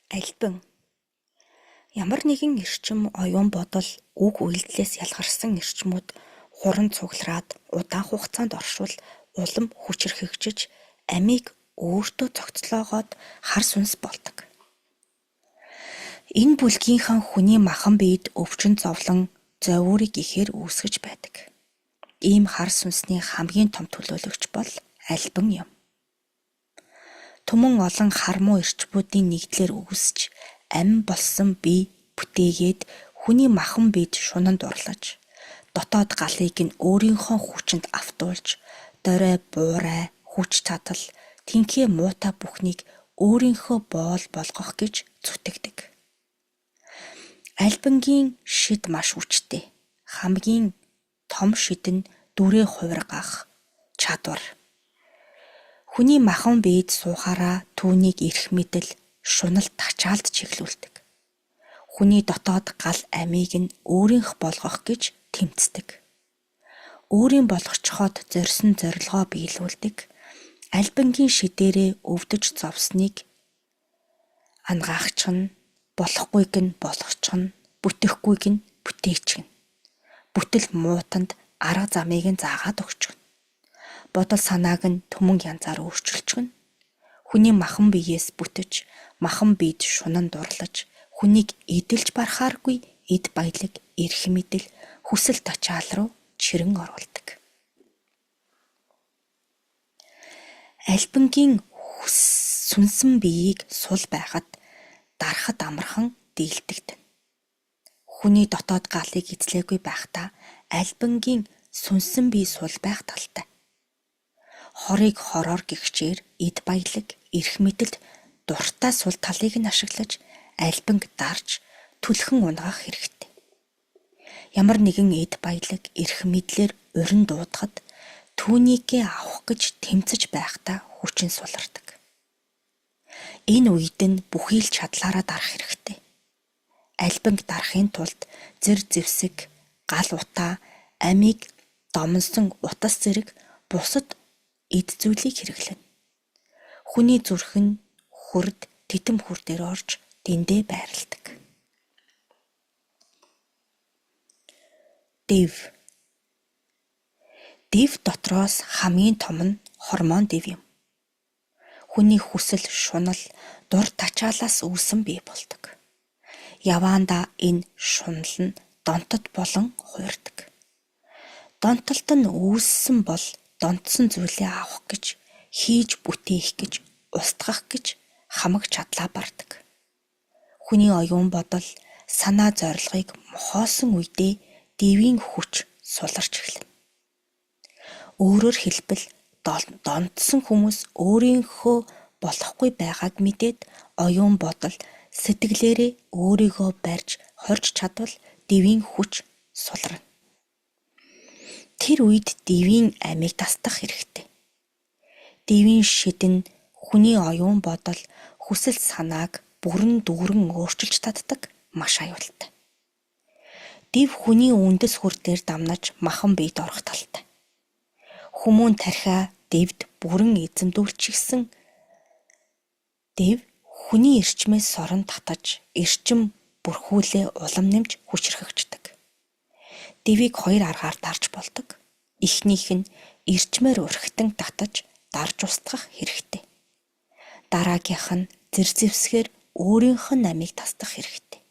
Альбан. Ямар нэгэн эрчим, оюун бодол, үг үйлдэлээс ялгарсан эрчмүүд хуран цуглараад удаан хугацаанд оршвол улам хүчрхэгжиж амийг өөртөө цогцлоогоод хар сүнс болдог. Энэ бүлгийнхэн хүний махан биед өвчин зовлон зовоорыг ихээр үүсгэж байдаг. Ийм хар сүнсний хамгийн том төлөөлөгч бол альбан юм. Түмэн олон хармуу эрчмүүдийн нэгдлэр үүсч амь болсон бие бүтээгээд хүний махан биед шунанд урлаж дотоод галыг нь өөрийнхөө хүчинд автуулж дорой буурай хүч чадал тэнхээ муутай бүхнийг өөрийнхөө боол болгох гэж зүтгэдэг. Альбангийн шид маш хүчтэй. Хамгийн том шид нь дүрээ хувиргах чадвар. Хүний махан биед суухаараа түүнийг эрх мэдэл, шунал тачаалд чиглүүлдэг. Хүний дотоод гал амийг нь өөрийнх болгох гэж тэмцдэг. Өөрийн болгоцоход зорьсон зорилгоо биелүүлдэг. Альбангийн шидээрээ өвдөж зовсныг ангаагч нь, болохгүйг нь болгочих нь, бүтэхгүйг нь бүтээчих нь. Бүтэл муутанд арга замыг нь заагаад өгчих нь. Бодол санааг нь түмэн янзаар өөрчилчих нь. Хүний махан биеэс бүтэж, махан биед шунанд дурлаж, хүнийг эдэлж барахааргүй эд баялаг, эрх мэдэл, хүсэл тачаал руу чирэн оруулдаг. Альбангийн сүнсэн биеийг сул байхад дарахад амархан дийлдэгдэнэ. Хүний дотоод галыг эзлээгүй байхдаа альбангийн сүнсэн бие сул байх талтай. Хорыг хороор гихчээр эд баялаг, эрх мэдэлд дуртай сул талыг нь ашиглаж альбанг дарж түлхэн унгах хэрэгтэй. Ямар нэгэн эд баялаг, эрх мэдлэр урин дуудахад түүнийгээ авах гэж тэмцэж байхдаа хүчин сулардаг. Энэ үед нь бүхий л чадлаараа дарах хэрэгтэй. Альбанг дарахын тулд зэр зэвсэг, гал утаа, амийг домонсон утас зэрэг бусад эд зүйлийг хэрэглэнэ. Хүний зүрх нь хурд титэм хүр дээр орж дэндээ байрладаг. Дэв. Дэв дотроос хамгийн том нь хормон дэв юм. Хүний хүсэл, шунал, дур тачаалаас үүсэн бий болдог. Яваандаа энэ шунал нь донтод болон хуурдаг. Донтолт нь үүссэн бол донтсон зүйлээ авах гэж, хийж бүтээх гэж, устгах гэж хамаг чадлаа бардаг. Хүний оюун бодол, санаа зорилгыг мохоосон үедээ дэвийн хүч суларч эхэлнэ. Өөрөөр хэлбэл донтсон хүмүүс өөрийнхөө болохгүй байгааг мэдээд оюун бодол, сэтгэлээрээ өөрийгөө барьж хорж чадвал дэвийн хүч суларна. Тэр үед дэвийн амийг тасдах хэрэгтэй. Дэвийн шид нь хүний оюун бодол, хүсэл санааг бүрэн дүүрэн өөрчилж чаддаг маш аюултай. Дэв хүний үндэс хүр дээр дамнаж махан биед орох талтай. Хүмүүн тархиа дэвд бүрэн эзэмдүүлчихсэн дэв хүний эрчмээс сорон татаж, эрчим бүрхүүлээ улам нэмж хүчрхэгждэг. Дэвийг хоёр аргаар дарж болдог. Эхнийх нь эрчмээр урхитан татаж, дарж устгах хэрэгтэй. Дараагийнх нь зэрзэвсгээр өөрийнх нь амийг тасдах хэрэгтэй.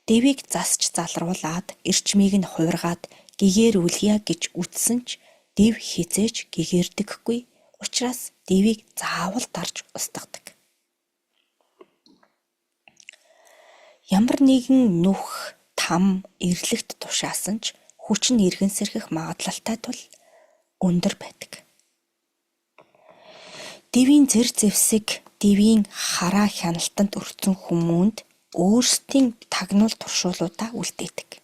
Дэвийг засч залруулад, эрчмийг нь хувиргаад гэгээр үлгье гэж үтсэн ч дэв хизээж гэгэрдэггүй. Учраас дэвийг заавал дарж устгадаг. Ямар нэгэн нүх, там, эрлэгт тушаасан ч хүч нь иргэн сэрхэх магадлалтай тул өндөр байдаг. Дэвийн зэр зэвсэг, дэвийн хараа хяналтанд өртсөн хүмүүнд өөрсдийн тагнуул туршуулуудаа үлдээдэг.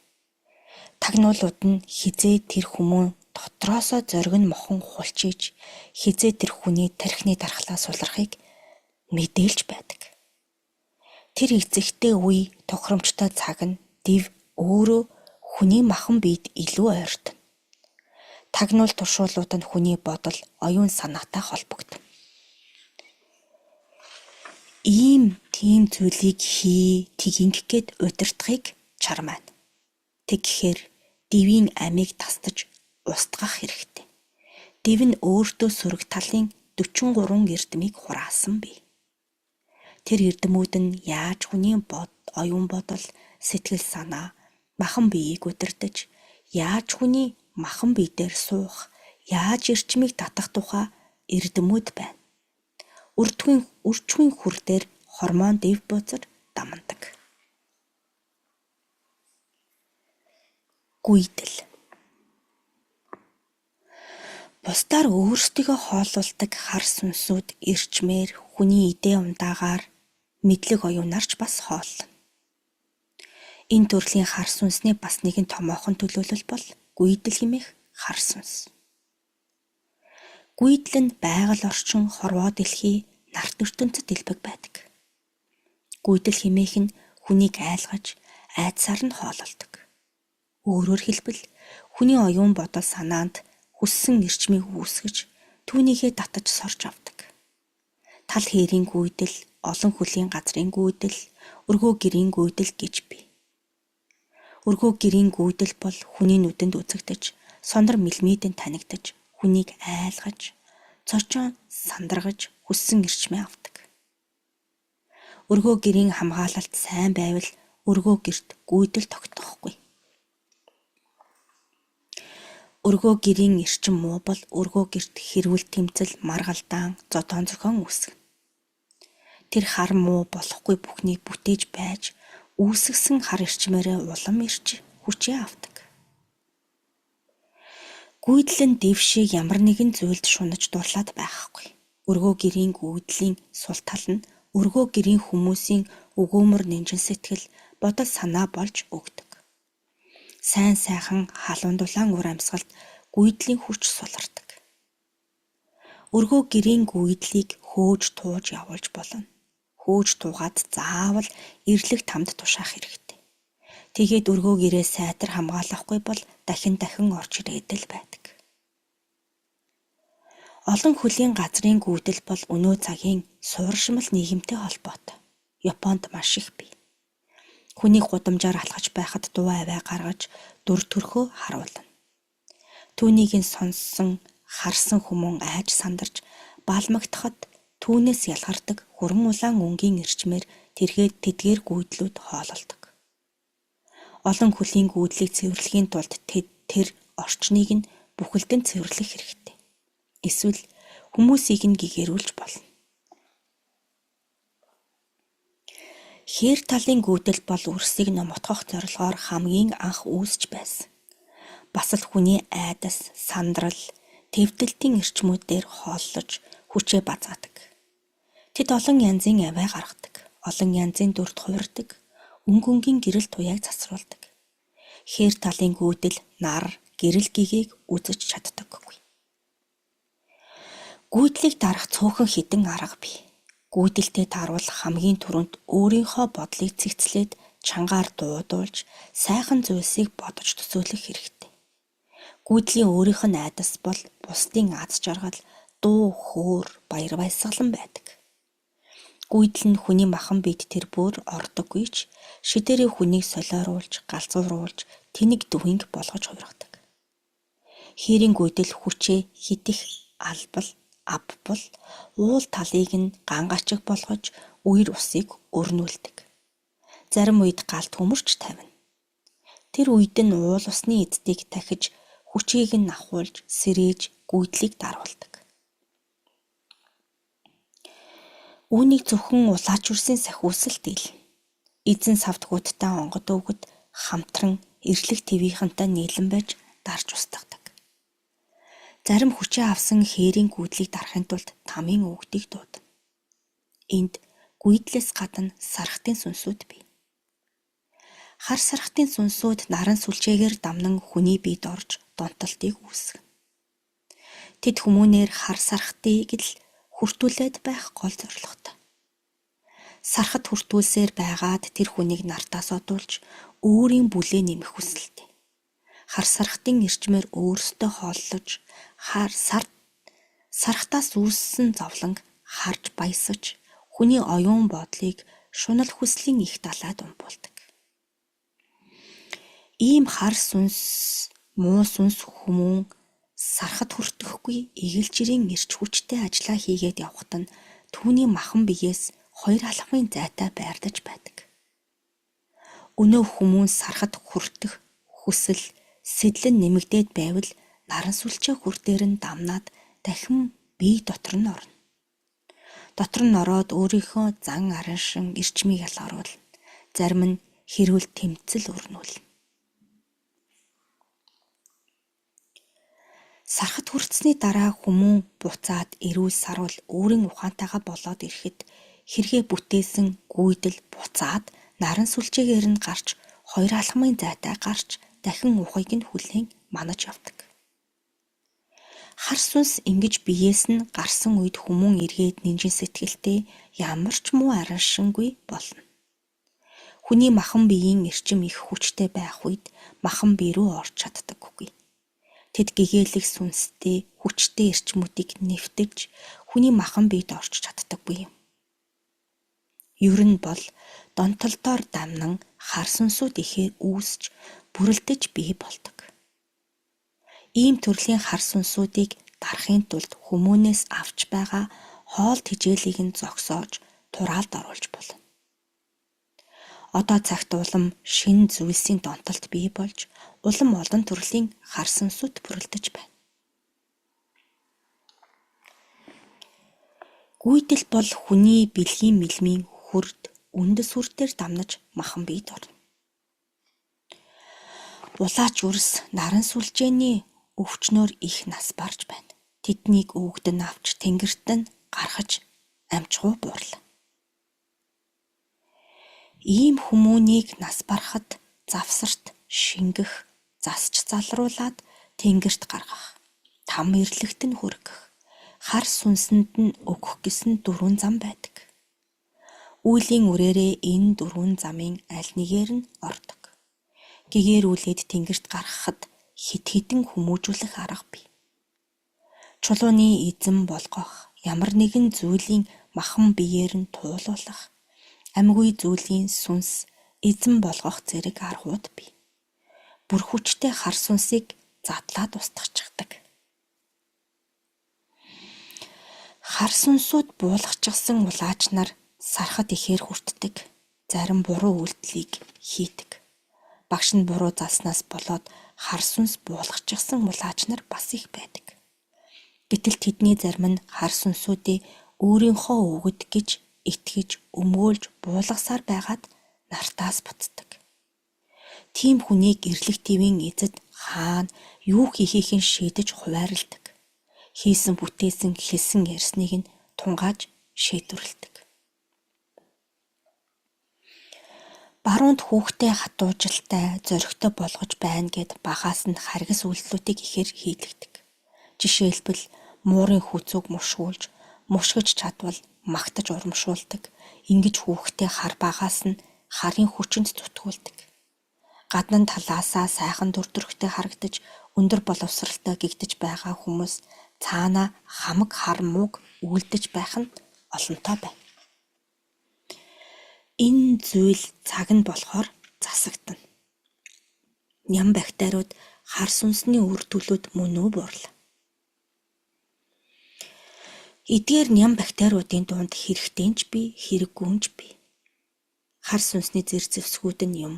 Тагнуулууд нь хизээ тэр хүмүүн дотроосоо зориг нь мохон хулчиж, хизээ тэр хүний тархины дархлаа сулрахыг мэдээлж байдаг. Тэр эцэгтэй үе, тохиромжтой цаг нь дэв өөрөө хүний махан биед илүү ойртно. Тагнуул туршуулууд нь хүний бодол, оюун санаатай холбогдно. Ийм тийм зүйлийг тэгинг гээд удирдахыг чармаана. Тэг гэхээр дивийн амийг тасдаж устгах хэрэгтэй. Див нь өөртөө сөрөг талын 43 эрдмийг хураасан бий. Тэр эрдэмүүд нь яаж хүний оюун бодол, сэтгэл санаа, махан биеийг удирдах, яаж хүний махан бие дээр суух, яаж эрчмийг татах тухай эрдэмүүд байна. Үрчүүн хүр дээр хормон див бузар дамнадаг. Гүйдэл. Бусдаар өөрсдийгөө хооллуулдаг хар сүнсүүд эрчмээр хүний идэ ундаагаар мэдлэг оюунарч бас хооллоно. Энэ төрлийн хар сүнсний бас нэгэн томоохон төлөөлөл бол гүйдэл хэмээх хар сүнс. Гүйдэл нь байгаль орчин, хорвоо дэлхий, нарт ертөнцөд элбэг байдаг. Гүйдэл хэмээх нь хүнийг айлгаж, айдсаар нь хоололдог. Өөрөөр хэлбэл хүний оюун бодол санаанд хүссэн эрчмийг үүсгэж, түүнийхээ татаж сорж авдаг. Тал хээрийн гүйдэл, олон хүлийн газрын гүйдэл, өргөө гэрийн гүйдэл гэж бий. Өргөө гэрийн гүйдэл бол хүний нүдэнд үзэгдэж, сонор мэлмийдэн танигдаж, хүнийг айлгаж, цочон сандаргаж хүссэн эрчмээ авдаг. Өргөө гэрийн хамгаалалт сайн байвал өргөө гэрт гүйдэл тогтохгүй. Өргөө гэрийн эрчим муу бол өргөө гэрт хэрүүл тэмцэл, маргалдаан, зодоон зохион үүсгэнэ. Тэр хар муу болохгүй бүхнийг бүтээж байж, үүсгэсэн хар эрчмээрээ улам ирж хүчээ авдаг. Гүйдэл нь дэв шиг ямар нэгэн зүйлд шунаж дурлаад байхгүй. Өргөө гэрийн гүйдлийн сул тал нь өргөө гэрийн хүмүүсийн өгөөмөр нэнжин сэтгэл, бодол санаа болж өгдөг. Сайн сайхан халуун дулаан ур амьсгалд гүйдлийн хүч сулардаг. Өргөө гэрийн гүйдлийг хөөж тууж явуулж болно. Хөөж туугаад заавал эрлэг тамд тушаах хэрэгтэй. Тэгээд өргөө гэрээ сайтар хамгаалахгүй бол дахин орж ирээдэл байдаг. Олон хүлийн газрын гүйдэл бол өнөө цагийн сууршмал нийгэмтэй холбоотой. Японд маш их бий. Хүнийг гудамжаар алхаж байхад дуу аваа гаргаж дүр төрхөө харуулна. Түүнийг нь сонссон, харсан хүмүүн айж сандарч балмагтахад түүнээс ялгардаг хүрэн улаан өнгийн эрчмээр тэдгээр гүйдлүүд хоололдог. Олон хүлийн гүйдлийг цэвэрлэхийн тулд тэр орчныг нь бүхэлдэн цэвэрлэх хэрэгтэй. Эсвэл хүмүүсийг нь гэгэрүүлж болно. Хээр талын гүйдэл бол үрсийг номотгох зорилгоор хамгийн анх үүсэж байсан. Бас л хүний айдас, сандрал, твдэлтийн эрчмүүдээр хооллож хүчээ базаадаг. Тэд олон янзын аваа гаргадаг, олон янзын дүрд хувирдаг, өнгөнгийн гэрэл туяаг засруулдаг. Хээр талын гүйдэл нар, гэрэл гэгийг үзэж чаддаггүй. Гүйдлийг дарах цөөхөн хідэн арга бий. Гүйдэлтэй тааруулах хамгийн түрүүнд өөрийнхөө бодлыг цэгцлээд чангаар дуудуулж, сайхан зүйлсийг бодож төсөөлөх хэрэгтэй. Гүйдлийн өөрийнх нь айдас бол бусдын аз жаргал, дуу, хөөр, баяр баясгалан байдаг. Гүйдэл нь хүний махан биед тэр бүр ордоггүй ч шидээрээ хүнийг солиоруулж, галзууруулж, тэнэг дүвинг болгож хувиргадаг. Хээрийн гүйдэл хүчээ хитэх албал, аббал, уул талыг нь гангачиг болгож үер усыг өрнүүлдэг. Зарим үед галт хөмөрч тавина. Тэр үед нь уул усны эддийг дахиж хүчийг нь ахуулж, сэрээж гүйдлийг даруулдаг. Үүнийг зөвхөн улаачурсын сахиусал дийлнэ. Эзэн савдгуудтай онгод өвгөд хамтран эрлэг твийнхэнтэй нийлэн байж дарж устгадаг. Зарим хүчээ авсан хээрийн гүйдлийг дарахын тулд тамийн өвгдийг дуудана. Энд гүйдлээс гадна сархтын сүнсүүд бий. Хар сархтын сүнсүүд наран сүлжээгээр дамнан хүний биед орж донтолтыг үүсгэнэ. Тэд хүмүүнээр хар сархтыг л хүртүүлээд байх гол зорилготой. Сархад хүртүүлсээр байгаад тэр хүнийг нартаас одуулж өөрийн бүлээ нэмэх хүсэлтэй. Хар сархтын эрчмээр өөрсдөө хооллож, сархтаас үүссэн зовлон харж баясаж, хүний оюун бодлыг шунал хүслийн их далайд умбуулдаг. Ийм хар сүнс, муу сүнс хүмүүн сархад хүртэхгүй эгэлжирийн эрч хүчтэй ажиллаа хийгээд явхад нь түүний махан биеэс хоёр алхмын зайтай байрдаж байдаг. Өнөө хүмүүн сархад хүртэх хүсэл сэтлэн нэмэгдээд байвал наран сүлжээ хүр дээр нь дамнаад дахин бие дотор нь орно. Дотор нь ороод өөрийнхөө зан араншин эрчмийг ялгаруулна. Зарим нь хэрүүл тэмцэл өрнүүлнэ. Сархад хүртсэний дараа хүмүүн буцаад эрүүл сарвал өөрийн ухаантайгаа болоод ирэхэд хэрэгэ бүтээсэн гүйдэл буцаад наран сүлжээгээр нь гарч хоёр алхмын зайтай гарч дахин ухыг нь хүлээн манаж явдаг. Хар сүнс ингэж биеэс нь гарсан үед хүмүүн эргээд нинжин сэтгэлтэй ямар ч муу араншингүй болно. Хүний махан биеийн эрчим их хүчтэй байх үед махан бие рүү орж чаддаггүй. Тэд гэгээлэх сүнстэй хүчтэй эрчмүүдийг нэвтэж хүний махан биед орж чаддаггүй юм. Ер нь бол донтолдоор дамнан хар сүнсүүд ихээр үүсч бүрэлдэж бий болдог. Ийм төрлийн хар сүнсүүдийг дарахын тулд хүмүүнээс авч байгаа хоол тэжээлийг нь зогсоож тураалд оруулж болно. Одоо цагт улам шинэ зүйлсийн донтолт бий болж улам олон төрлийн хар сүнсүүд бүрэлдэж байна. Гүйдэл бол хүний бэлгийн мэлмийн хүрд үндэс хүрдээр дамнаж махан биед орно. Улаач үрс наран сүлжээний өвчнөөр их нас барж байна. Тэднийг өвгдөн авч тэнгэрт нь гаргаж амжихуу буурлаа. Ийм хүмүүнийг нас барахад завсарт шингэх, засч залруулад тэнгэрт гаргах, там ирлэгт нь хүргэх, хар сүнсэнд нь өгөх гэсэн 4 зам байдаг. Үүлийн үрээрээ энэ 4 замын аль нэгээр нь ордог. Гэгээрүүлээд тэнгэрт гаргахад хит хитэн хүмүүжүүлэх арга бий. Чулууны эзэн болгох, ямар нэгэн зүйлийн махан биеэр нь туулуулах, амьгүй зүйлийн сүнс эзэн болгох зэрэг аргууд бий. Бүр хүчтэй хар сүнсийг задлаад устгachдаг. Хар сүнсүүд буулгачихсан улаач нар сархад ихээр хүртдэг. Зарим буруу үйлдэлийг хийдэг. Багш нь буруу заснаас болоод хар сүнс буулгачихсан улаач нар бас их байдаг. Гэтэл тэдний зарим нь хар сүнсүүдээ өөрийнхөө өгöd гэж итгэж өмгөөлж буулгасаар байгаад нартаас буцдаг. Тийм хүнийг эрлэг твийн эзэд хаана юу хийхийг нь шийдэж хуваарилдаг. Хийсэн бүтээсэн хэлсэн ярьсныг нь тунгааж шийдвэрлэдэг. Баруунд хүүхдээ хатуужилтай зоригтой болгож байна гэд багаас нь харгас үйлдэлүүдийг ихээр хийлэгдэг. Жишээлбэл муурын хүзүүг мушгуулж, мушгиж чадвал магтаж урамшуулдаг. Ингэж хүүхдээ хар багаас нь харын хүчинд зүтгүүлдэг. Гаднан талаасаа сайхан дүрдүрхтэй харагдаж өндөр боловсралтай гэгдэж байгаа хүмүүс цаана хамаг хар мууг үлдэж байх нь олонтоо байна. Энэ зүйл цаг нь болохоор засагдана. Ням бактериуд хар сүнсний үр төлөөд мөн үү буурлаа. Эдгээр ням бактериудын дунд хэрэгтэйнч бий, хэрэггүйнч бий. Хар сүнсний зэрзэвсгүүд нь юм.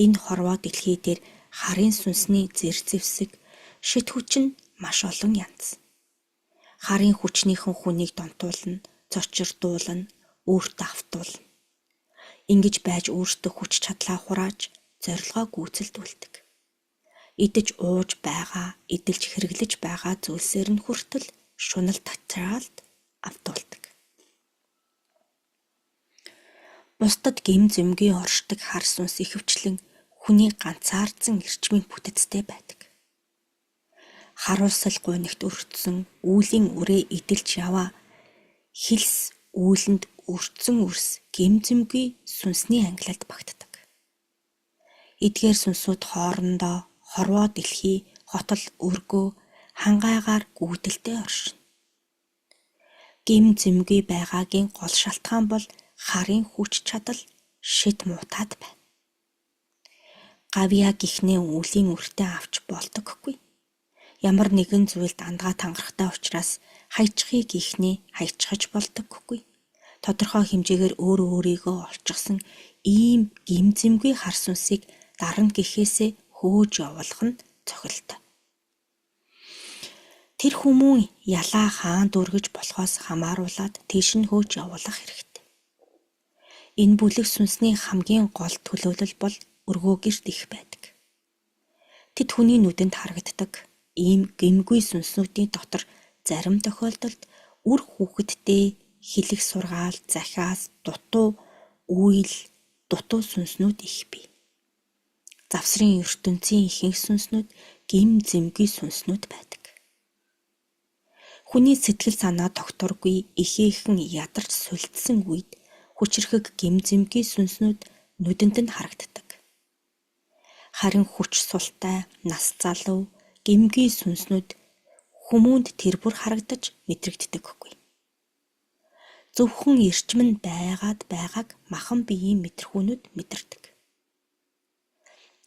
Энэ хорвоо дэлхий дээр харын сүнсний зэрзэвсэг, шит хүч нь маш олон янз. Харын хүчнийхэн хүнийг донтуулна, цочирдуулна, өөртөө автуулна. Ингэж байж өөртөө хүч чадлаа хурааж, зорилгоо гүйцэлдүүлдэг. Идэж ууж байгаа, эдэлж хэрэглэж байгаа зүйлсээр нь хүртэл шунал татраалд автуулдаг. Бусдад гэм зэмгүй оршдог хар сүнс ихэвчлэн хүний ганцаардсан эрчмийн бүтэцтэй байдаг. Харуулсал гуйнагт өртсөн үүлийн үрээ эдэлж яваа хилс үүлэнд өртсөн үрс гэм зэмгүй сүнсний ангилалд багтдаг. Эдгээр сүнсүүд хоорондоо хорвоо дэлхий, хотол өргөө хангайгаар гүйдэлтэй оршино. Гэм зэмгүй байгаагийн гол шалтгаан бол харын хүч чадал шид муутаад байна. Гавьяа гихнээ үлийн үртээ авч болдоггүй. Ямар нэгэн зүйлд андгаа тангарахтай учраас хаячихыг гихнээ хаячихж болдоггүй. Тодорхой хэмжээгээр өөрөө өөрийгөө олчихсан ийм гимзэмгүй хар сүнсийг дарна гэхээсээ хөөж явуулах нь цохилтой. Тэр хүмүүн ялаа хаан дүргэж болохоос хамааруулаад тийш нь хөөж явуулах хэрэгтэй. Энэ бүлэг сүнсний хамгийн гол төлөөлөл бол өргөө гэрт их байдаг. Тэд хүний нүдэнд харагддаг ийм гэмгүй сүнснүүдийн дотор зарим тохиолдолд үр хүүхэдтэй хэлэх сургаал, захиас, дутуу үйл, дутуу сүнснүүд их бий. Завсрын ертөнцийн ихэнх сүнснүүд гим зэмгүй сүнснүүд байдаг. Хүний сэтгэл санаа тогтворгүй ихээхэн ядарч сүлдсэн үед хүчрхэг гим зэмгүй сүнснүүд нүдэнд нь харагддаг. Харин хүч султай, нас залуу, гимгүй сүнснүүд хүмүүнд тэр бүр харагдаж мэдрэгддэггүй. Зөвхөн эрчим нь байгааг махан биеийн мэдрэхүүнүүд мэдэрдэг.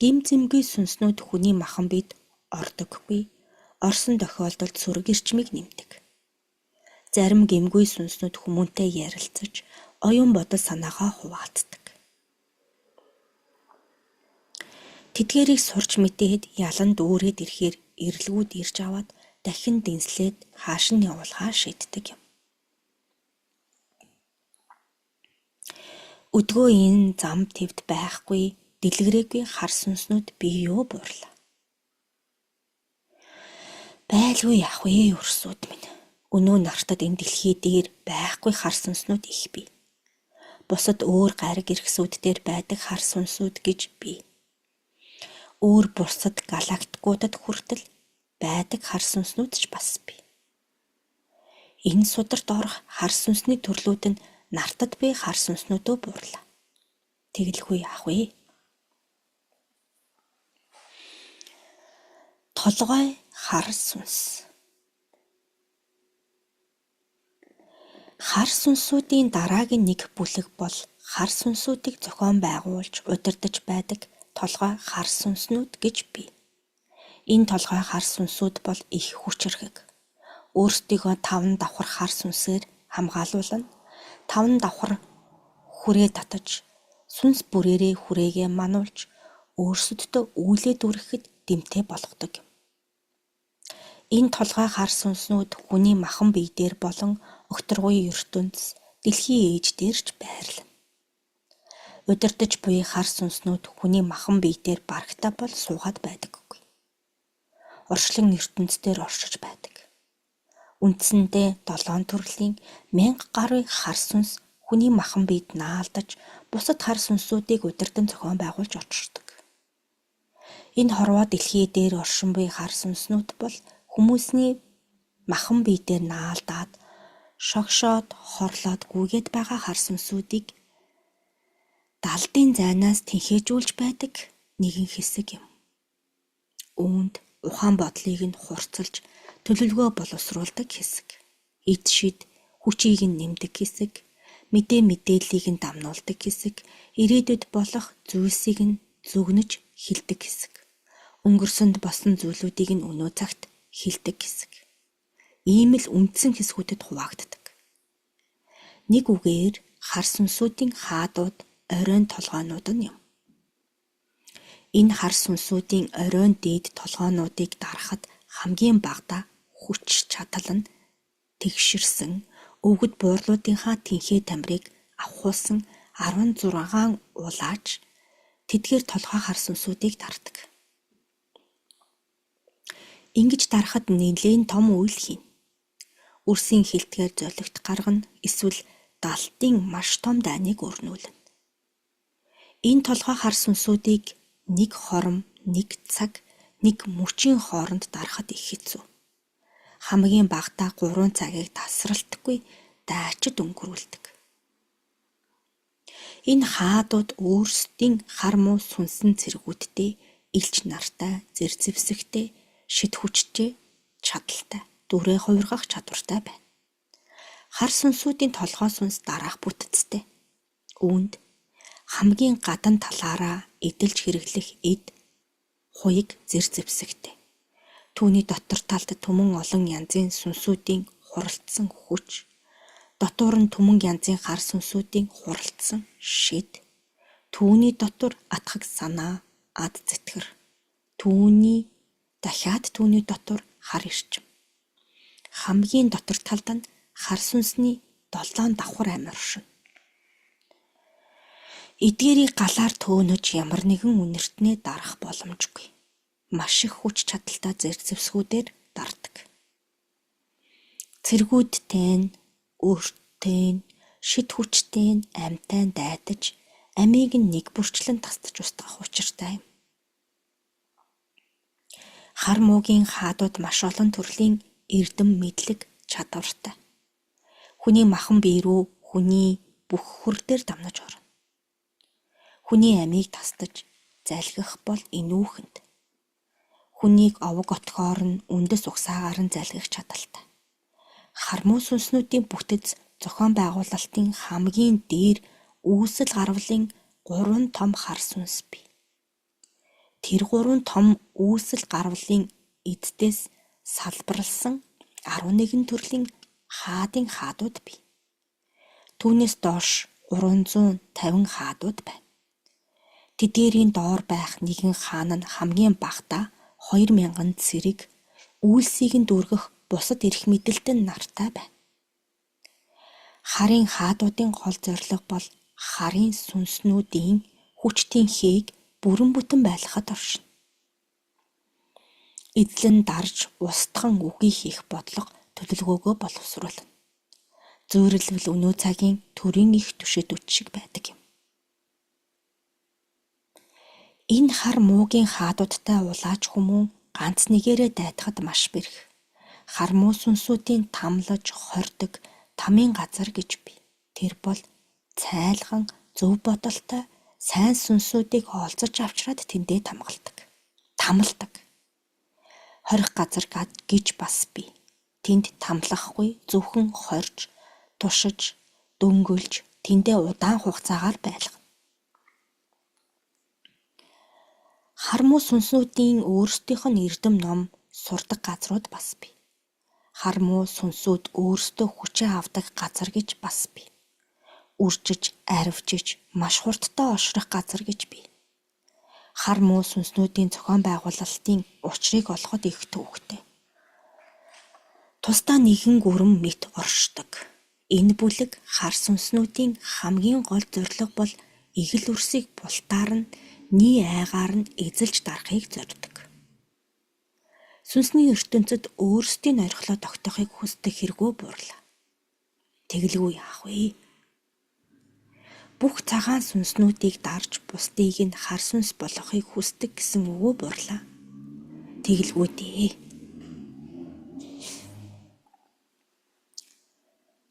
Гим зэмгүй сүнснүүд хүний махан биед ордоггүй, орсон тохиолдолд сүрэг эрчмийг нэмдэг. Зарим гимгүй сүнснүүд хүмүүнтэй ярилцаж, оюун бодол санаагаа хуваалцдаг. Тэдгээрийг сурч мэдээд ялан дүүрээд ирэхээр эрэлгүүд ирж аваад дахин дэнслээд хааш нь явуулахаа шийддэг юм. Өдгөө энэ зам твд байхгүй, дэлгэрээгүй хар сүнснүүд би юу буурлаа. Байлгүй ах вэ өрсүүд минь. Өнөө нартад энэ дэлхий дээр байхгүй хар сүнснүүд их бий. Бусад өөр гариг иргэсүүд дээр байдаг хар сүнсүүд гэж бий. Өөр бусад галактикуудад хүртэл байдаг хар сүнснүүд ч бас бий. Энэ сударт орох хар сүнсний төрлүүд нь нартад бий хар сүнснүүдөө буурлаа. Тэгэлгүй ах вэ. Толгой хар сүнс. Хар сүнсүүдийн дараагийн нэг бүлэг бол хар сүнсүүдийг зохион байгуулж удирдах байдаг толгой хар сүнснүүд гэж бий. Энэ толгой хар сүнсүүд бол их хүчрхэг. Өөрсдийгөө 5 давхар хар сүнсээр хамгаалуулна. 5 давхар хүрээ татаж, сүнс бүрээрээ хүрээгээ мануулж, өөрсөддөө үйлээ дүрэхэд дэмтэй болгодог юм. Энэ толгой хар сүнснүүд хүний махан бие дээр болон огторгуйн ертөнц, дэлхийн ээж дээр ч байрлана. Удирдах буй хар сүнснүүд хүний махан бие дээр барагтай бол суугаад байдаггүй. Оршлон ертөнцээр оршиж байдаг. Үндсэндээ 7 төрлийн 1000 гаруй хар сүнс хүний махан биед наалдаж, бусад хар сүнсүүдийг удирдан зохион байгуулж очирдог. Энэ хорвоо дэлхий дээр оршин буй хар сүнснүүд бол хүмүүсний махан бие дээр наалдаад, шогшоод, хорлоод гүйгээд байгаа хар сүнсүүдийг далдын зайнаас тэнхээжүүлж байдаг нэгэн хэсэг юм. Үүнд ухаан бодлыг нь хурцлж, төлөвлөгөө боловсруулдаг хэсэг, эд шид хүчийг нь нэмдэг хэсэг, мэдээллийг нь дамнуулдаг хэсэг, ирээдүйд болох зүйлсийг нь зүгнэж хэлдэг хэсэг, өнгөрсөнд болсон зүйлүүдийг нь өнөө цагт хэлдэг хэсэг. Ийм л үндсэн хэсгүүдэд хуваагддаг. Нэг үгээр хар сүнсүүдийн хаадууд оройн толгойнууд нь юм. Энэ хар сүнсүүдийн оройн дээд толгойнуудыг дарахад хамгийн багадаа хүч чадал нь тэгшэрсэн өвгөд буурлуудынхаа тэнхээ тамирыг авахулсан 16 улааж тэдгээр толгой хар сүнсүүдийг дардаг. Ингэж дарахад нэлээд том үйл хийнэ. Үрсийн хилтгээр золигт гаргана, эсвэл далтын маш том дайныг өрнүүлнэ. Энэ толгой хар сүнсүүдийг нэг хором, нэг цаг, нэг мөчийн хооронд дарахад их хэцүү. Хамгийн багадаа 3 цагийг тасралтгүй дайчид өнгөрүүлдэг. Энэ хаадууд өөрсдийн хар муу сүнсэн цэргүүдтэй, илч нартай, зэрзэвсэгтэй, шид хүчтэй, чадaltaй, дүрээ хувиргах чадвартай байна. Хар сүнсүүдийн толгой сүнс дараах бүтэцтэй. Үүнд хамгийн гадна талаараа эдэлж хэрэглэх эд хуйг зэвсэгтэй. Түүний дотор талд түмэн олон янзын сүнсүүдийн хуралдсан хүч, дотор нь түмэн янзын хар сүнсүүдийн хуралдсан шид, түүний дотор атгах санаа, ад зэтгэр, түүний дотор хар ирчим. Хамгийн дотор талд нь хар сүнсний 7 давхар амир оршино. Эдгээрийг галаар төөнөж ямар нэгэн үнэртнээ дарах боломжгүй. Маш их хүч чадалтай зэвсгүүдээр дардаг. Цэргүүдтэй нь, өөрттэй нь, шид хүчтэй нь амьтай дайдаж, амийг нь нэг бүрчлэн тасдаж устгах учиртай юм. Хар муугийн хаадууд маш олон төрлийн эрдэм мэдлэг чадвартай. Хүний махан бие рүү хүний бүх хөр дээр дамнаж орно. Хүний амийг тасдаж залгих бол энүүхэнд. Хүнийг овог отгоор нь үндэс угсаагаар нь залгих чадалтай. Хармуу сүнснүүдийн бүтэц зохион байгуулалтын хамгийн дээр үүсэл гарвалын 3 том хар сүнс бий. Тэр 3 том үүсэл гарвалын эддээс салбарлсан 11 төрлийн хаадын хаадууд бий. Түүнээс доош 350 хаадууд байна. Тэдгээрийн доор байх нэгэн хаан нь хамгийн багадаа 2000 цэрэг, үйлсийг нь дүүргэх бусад эрх мэдэлтэн нартай байна. Харын хаадуудын гол зорилго бол харын сүнснүүдийн хүчтийн хээг бүрэн бүтэн байлгахад оршино. Эзлэн дарж устган үгүй хийх бодлого төлөвлөгөөгөө боловсруулна. Зүйрлэл өнөө цагийн төрийн их түшид үт шиг байдаг юм. Энэ хар муугийн хаадуудтай улааж хүмүүн ганц нэгээрээ дайтахад маш бэрх. Хар муу сүнсүүдийн тамлаж хордог тамийн газар гэж бий. Тэр бол цайлган зөв бодолтой сайн сүнсүүдийг олзож авчраад тэндээ тамалдаг. Хорих газар гэж бас бий. Тэнд тамлахгүй зөвхөн хорж, тушиж, дөнгөлж тэндээ удаан хугацаагаар байлгана. Хар муу сүнснүүдийн өөрсдийнх нь эрдэм ном сурдаг газрууд бас бий. Хар муу сүнсүүд өөрсдөө хүчээ авдаг газар гэж бас бий. Үржиж, арвжиж, маш хурдтай олшрох газар гэж бий. Хар муу сүнснүүдийн зохион байгуулалтын учрыг олоход их төвөгтэй. Тусдаа нэгэн гүрэм мэт оршдог. Энэ бүлэг хар сүнснүүдийн хамгийн гол зорилго бол игэл үрсийг бултаар нь nii айгаар нь эзэлж дарахыг зорддог. Сүнсний ертөнцид өөрсдийн орхилоо тогтоохыг хүсдэг хэрэггүй буурлаа. Тэгэлгүй яах вэ? Бүх цагаан сүнснүүдийг дарж бусдыг нь хар сүнс болгохыг хүсдэг гэсэн үгөө буурлаа. Тэгэлгүй дээ.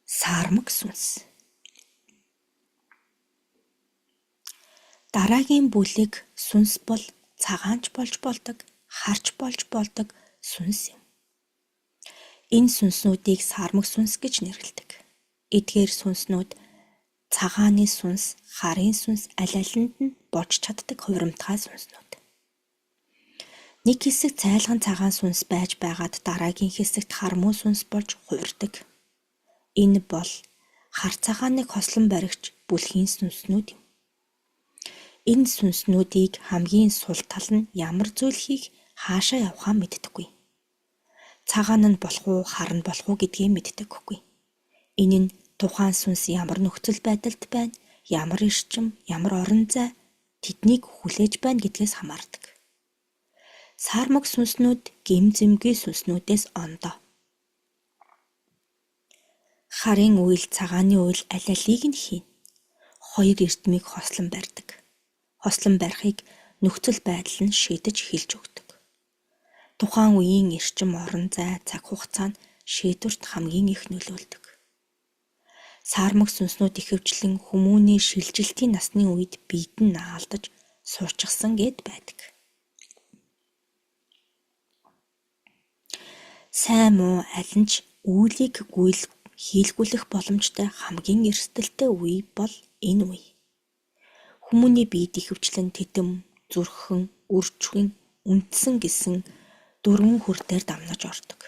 Саармаг сүнс. Дараагийн бүлэг сүнс бол цагаанч болж болдог, харч болж болдог сүнс юм. Энэ сүнснүүдийг саармаг сүнс гэж нэрлэдэг. Эдгээр сүнснүүд цагааны сүнс, харын сүнс аль алинд нь болж чаддаг хувирамтгай сүнснүүд. Нэг хэсэг цайлган цагаан сүнс байж байгаад дараагийн хэсэгт хармуу сүнс болж хувирдаг. Энэ бол хар цагааныг хослон баригч бүлгийн сүнснүүд юм. Энэ сүнснүүдийг хамгийн сул тал нь ямар зүйл хийх, хаашаа явахаа мэддэггүй. Цагаан нь болох уу, хар нь болох уу гэдгийг мэддэггүй. Энэ нь тухайн сүнс ямар нөхцөл байдалд байна, ямар эрчим, ямар орон зай тэднийг хүлээж байна гэдгээс хамаардаг. Саармаг сүнснүүд гим зэмгүй сүнснүүдээс ондоо. Харын үйл, цагааны үйл аль алийг нь хийн. Хоёр эрдмийг хослон барьдаг. Хослон барихыг нөхцөл байдал нь шийдэж хэлж өгдөг. Тухайн үеийн эрчим, орон зай, цаг хугацаа нь шийдвэрт хамгийн их нөлөөлдөг. Саармаг сүнснүүд ихэвчлэн хүмүүний шилжилтийн насны үед биед нь наалдаж суучихсан гэд байдаг. Сайн муу аль нь ч үйлийг хийлгүүлэх боломжтой хамгийн эрсдэлтэй үе бол энэ үе. Хүмүүний биед ихэвчлэн тэдэм, зүрхэн, үржихүн, үндсэн гэсэн дөрвөн хүр дээр дамнаж ордог.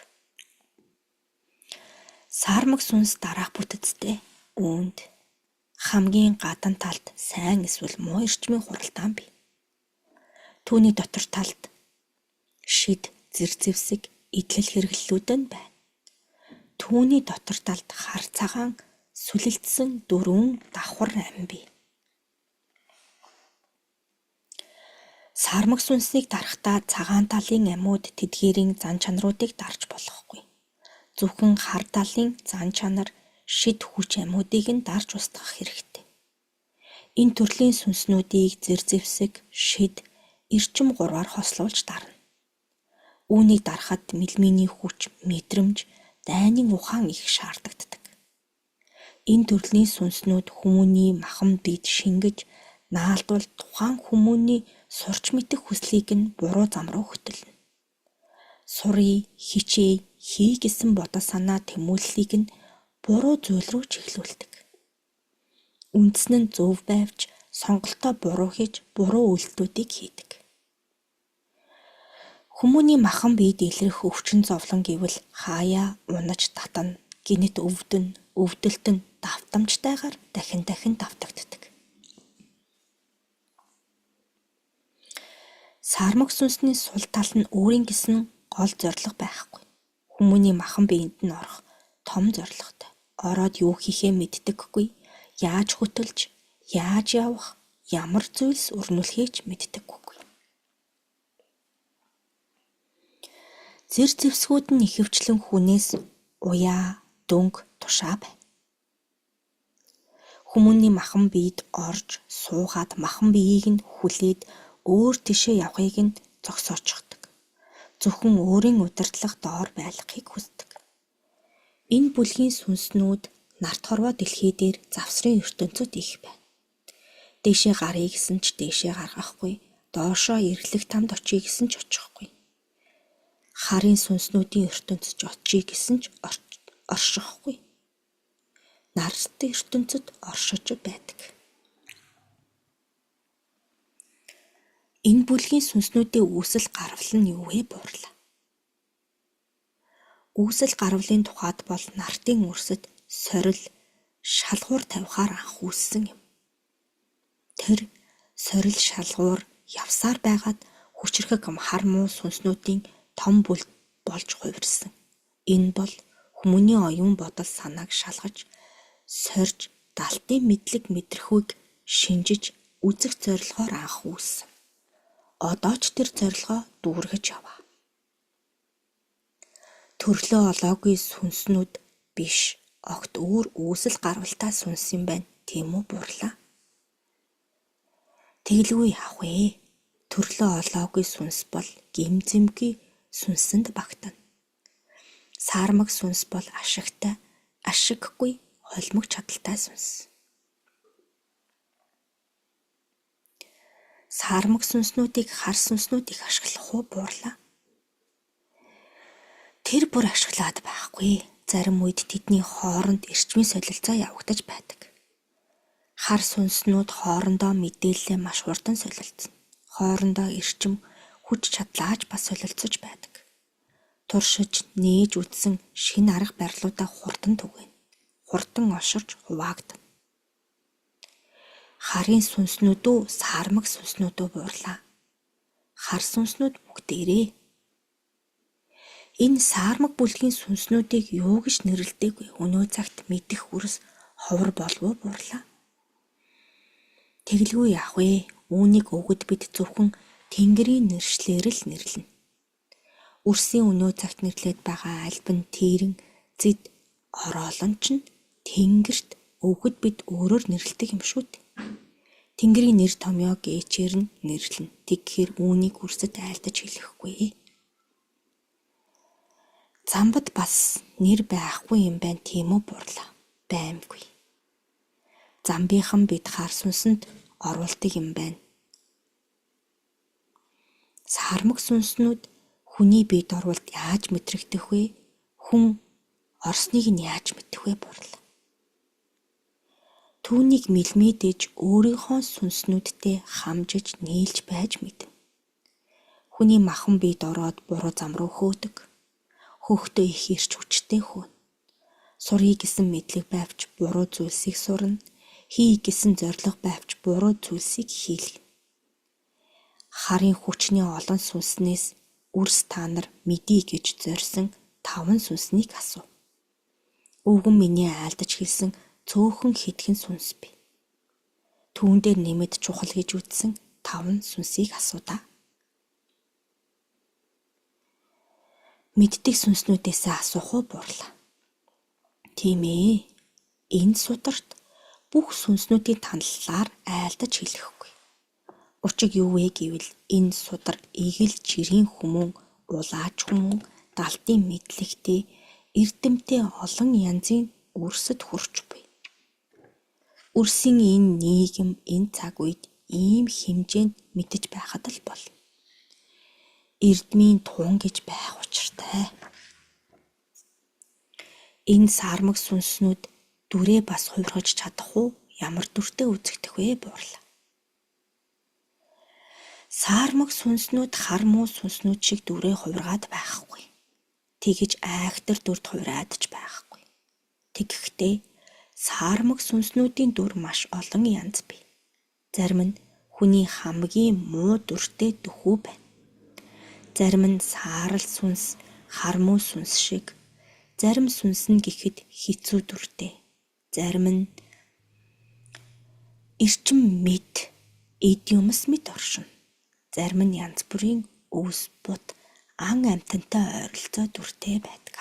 Саармаг сүнс дараах бүтэцтэй үүнд хамгийн гадна талд сайн эсвэл муу эрчмийн хуралдаан бий. Түүний дотор талд шид, зэрзэвсэг, идэл хэрэглэлүүд нь байна. Түүний дотор талд хар цагаан сүлэлдсэн дөрвөн давхар амин бий. Саармаг сүнснийг дарахдаа цагаан талын амьуд тэдгээрийн зан чанаруудыг дарж болохгүй. Зөвхөн хар талын зан чанар, шид хүч амьуудыг нь дарж устгах хэрэгтэй. Энэ төрлийн сүнснүүдийг зэрзэвсэг, шид, эрчим гурваар хослуулж дарна. Үүнийг дарахад мэлминий хүч, мэдрэмж, дайнын ухаан их шаардагддаг. Энэ төрлийн сүнснүүд хүмүүний махан биед шингэж, наалдвал тухайн хүмүүний сурч мэдэх хүслийг нь буруу зам руу хөтөлнө. Сурыг, хичээе, хий гэсэн бодол санаа тэмүүллийг нь буруу зүйл рүү чиглүүлдэг. Үндсэн нь зөв байвч сонголтоо буруу хийж, буруу үйлдэлүүдийг хийдэг. Хүмүүний махан биед илрэх өвчин зовлон гэвэл хаяа, унаж татна, гинэт өвдөн, өвдөлтөн давтамжтайгаар дахин давтагддаг. Саармаг сүнсний сул тал нь өөрийн гэсэн гол зорилго байхгүй. Хүмүүний махан биед нь орох том зорилготой. Ороод юу хийхээ мэддэггүй, яаж хөтөлж, яаж явах, ямар зүйлс өрнүүлэхийч мэддэггүй. Зэр зэвсгүүд нь ихэвчлэн хүнээс уяа, дөнгө, тушаа байна. Хүмүүний махан биед орж, суугаад махан биеийг нь хүлээд өөр тишээ явахыг нь зогсоочхдаг. Зөвхөн өөрийн удирдлага доор байлгахыг хүсдэг. Энэ бүлгийн сүнснүүд нарт хорвоо дэлхий дээр завсрын ертөнцөд их байна. Дээшээ гарыг гэсэн ч дээшээ гаргахгүй, доошоо ирлэх тамд очие гэсэн ч очихгүй. Харын сүнснүүдийн ертөнцөд очие гэсэн ч оршихгүй. Нарт ертөнцөд оршиж байдаг. Энэ бүлгийн сүнснүүдийн үүсэл гарвал нь юу вэ буурлаа? Үүсэл гарвлын тухайд бол нартын үрсэд сорил, шалгуур тавихаар анх үүссэн юм. Тэр сорил, шалгуур явсаар байгаад хүчрхэг хар муу сүнснүүдийн том бүлд болж хувирсан. Энэ бол хүмүүний оюун бодол санааг шалгаж, сорж, далтын мэдлэг мэдрэхүйг шинжиж, үзэх зорилгоор анх үүссэн. Одоо ч тэр зорилгоо дүүргэж яваа. Төрлөө олоогүй сүнснүүд биш, огт өөр үүсэл гарвалтай сүнс юм байна. Тийм үү буурлаа? Тэгэлгүй яах вэ? Төрлөө олоогүй сүнс бол гимзэмгүй сүнсэнд багтана. Саармаг сүнс бол ашигтай, ашиггүй, холимог чадaltaй сүнс. Саармаг сүнснүүдийг хар сүнснүүд их ашиглах уу буурлаа? Тэр бүр ашиглаад байхгүй. Зарим үед тэдний хооронд эрчмийн солилцоо явагдаж байдаг. Хар сүнснүүд хоорондоо мэдээлэлээ маш хурдан солилцно. Хоорондоо эрчим, хүч чадлааж бас солилцож байдаг. Туршиж, нээж үтсэн шинэ арга барилуудаа хурдан түгэнэ. Хурдан олширч хуваагдана. Харын сүнснүүд үү, саармаг сүнснүүд үү буурлаа? Хар сүнснүүд бүгдээрээ. Энэ саармаг бүлгийн сүнснүүдийг юу гэж нэрлэдэг вэ? Өнөө цагт мэдэх үрс ховор болов буурлаа? Тэгэлгүй яах вэ? Үүнийг өгöd бид зөвхөн Тэнгэрийн нэршлэр л нэрлэнэ. Үрсийн өнөө цагт нэрлээд байгаа альбан тэрэн, зэд, ороолон ч Тэнгэрт өгöd бид өөрөөр нэрлэдэг юм шүү дээ. Тэнгэрийн нэр томьёо гээчээр нь нэрлэнэ. Тэгэхээр үүнийг үрсэд айлдаж хэлэхгүй. Замбад бас нэр байхгүй юм байна тийм үү буурлаа? Баймгүй. Замбийнхан бид хар сүнсэнд оруулдаг юм байна. Саармаг сүнснүүд хүний биед орволд яаж мэдрэгдэх вэ? Хүн орсныг нь яаж мэдэх вэ буурлаа? Түүнийг мэлмэдэж өөрийнхөө сүнснүүдтэй хамжиж нийлж байж мэднэ. Хүний махан биед ороод буруу зам руу хөөдөг. Хөөхтөө их ирч хүчтэй хөөн. Сурыг гэсэн мэдлэг байвч буруу зүйлсийг сурна. Хий гэсэн зориг байвч буруу зүйлсийг хийлгэнэ. Харын хүчний олон сүнснээс үрс та нар мэдий гэж зорьсон 5 сүнснийг асуу. Өвгөн миний айлдаж хэлсэн цөөхөн хэдхэн сүнс бий. Түүн дээр нэмэд чухал гэж үзсэн 5 сүнсийг асуудаа. Мэддэг сүнснүүдээс асуух уу буурлаа. Тийм ээ. Энэ сударт бүх сүнснүүдийн таниллаар айлдаж хэлэхгүй. Учир юу вэ гэвэл энэ судар игэл чирийн хүмүүн, улаач хүмүүн, далтын мэдлэгтэй, эрдэмтэй олон янзын үрсэд хүрч буй. Үрсийн энэ нийгэм энэ цаг үед ийм хэмжээнд мэдэж байхад л бол. Эрдмийн тун гэж байх учиртай. Энэ сармаг сүнснүүд дүрээ бас хувиргаж чадах уу? Ямар дүртэй үзэгдэх вэ буурлаа. Сармаг сүнснүүд хар муу сүнснүүд шиг дүрээ хувиргаад байхгүй. Тэгэж айхтар дүрд хувираад ч байхгүй. Тэгэхдээ сармаг сүнснүүдийн дүр маш олон янз бий. Зарим нь хүний хамгийн муу дүртэй дөхүү байна. Зарим нь саарал сүнс, хар муу сүнс шиг. Зарим сүнс нь гэхэд хэцүү дүртэй. Зарим нь эрчим мэд, идиумс мэд оршино. Зарим нь янз бүрийн өвс бут ан амьтантай ойролцоо дүртэй байдаг.